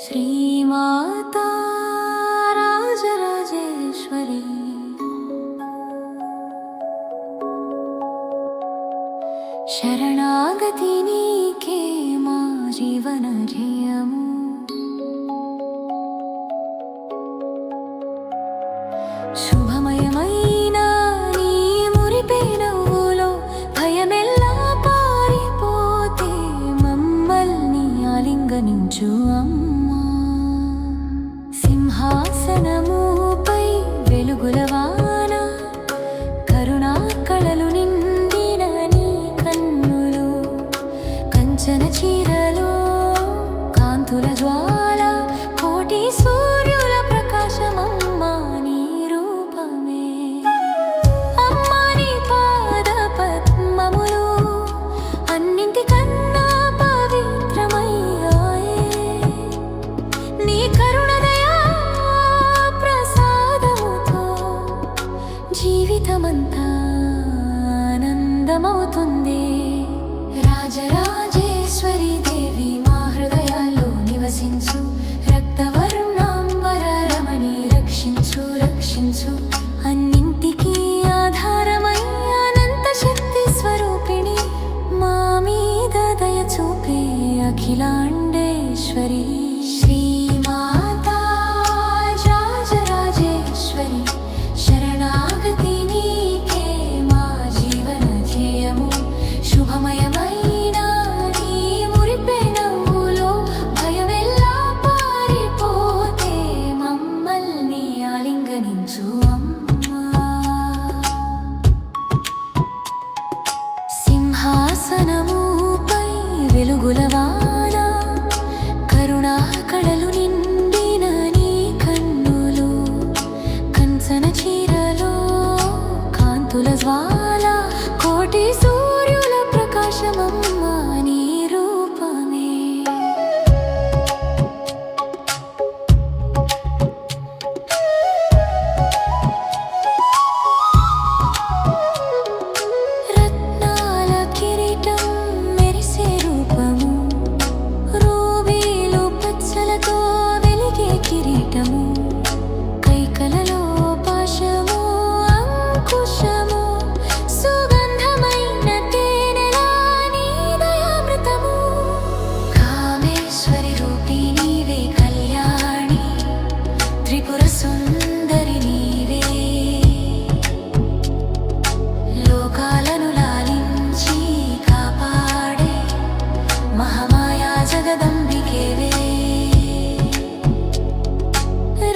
श्रीमाता राजराजेश्वरी शरणागति नीके मा जीवन ध्येयमु శుభమయమైన నీ మురిపే నవ్వులో భయమెల్లా పారిపోతే మమ్మల్ని ఆలింగనించు అమ్మా. సింహాసనముపై వెలుగుల వాన కరుణా కళలు నిండిన నీ కన్నులు కంచన చీరలో కాంతుల జ్వాల కోటి సూర్యుల ప్రకాశమమ్మా. జీవితమంతా ఆనందమవుతుంది. రాజరాజేశ్వరి దేవి మా హృదయాల్లో నివసించు. రక్తవర్ణాంబర రమణి రక్షించు రక్షించు. అన్నింటికీ ఆధారమై అనంత శక్తి స్వరూపిణి మా మీద దయ చూపే అఖిలాండేశ్వరి. సింహాసనముపై వెలుగుల వాన కరుణా కళలు నిండిన నీ కన్నులు కంచన చీరలో కాంతుల జ్వాల కోటి సూర్యుల ప్రకాశమమ్మా నీ రూపమే. కైకలలో పాశము అంకుశము సుగంధమైన తేనెలా నీ దయామృతము. కామేశ్వరి రూపి నీవే కళ్యాణి త్రిపుర సుందరి నీవే. లోకాలను లాలించి కాపాడే మహామాయా జగదంబికేవే.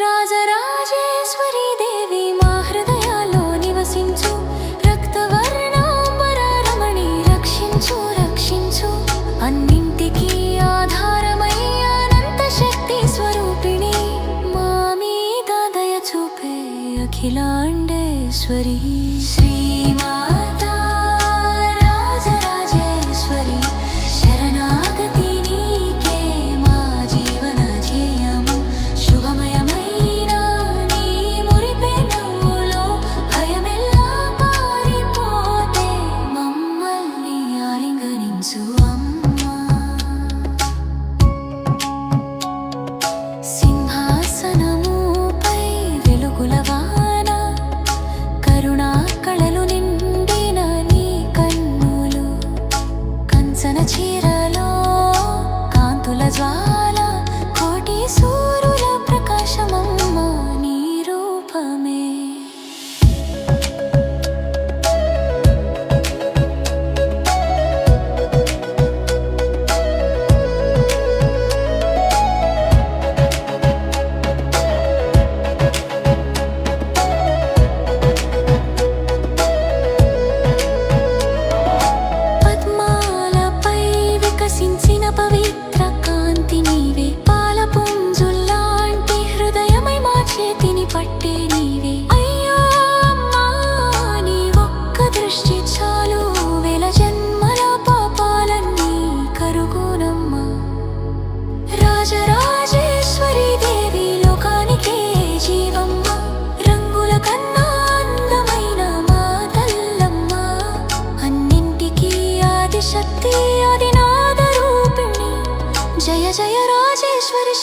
రాజరాజేశ్వరి దేవి మా హృదయాల్లో నివసించు. రక్తవర్ణాంబర రమణి రక్షించు రక్షించు. అన్నింటికీ ఆధారమై అనంత శక్తి స్వరూపిణి మా మీద దయ చూపే అఖిలాండేశ్వరి. శ్రీమాతా రాజరాజేశ్వరి శరణాగతి నీకే మా జీవన ధ్యేయము. శుభమయమైన నీ మురిపే నవ్వులో భయమెల్లా పారిపోతే మమ్మల్ని ఆలింగనించు అమ్మా. సింహాసనముపై వెలుగుల వాన కరుణా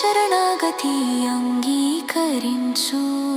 శరణాగతి అంగీకరించు.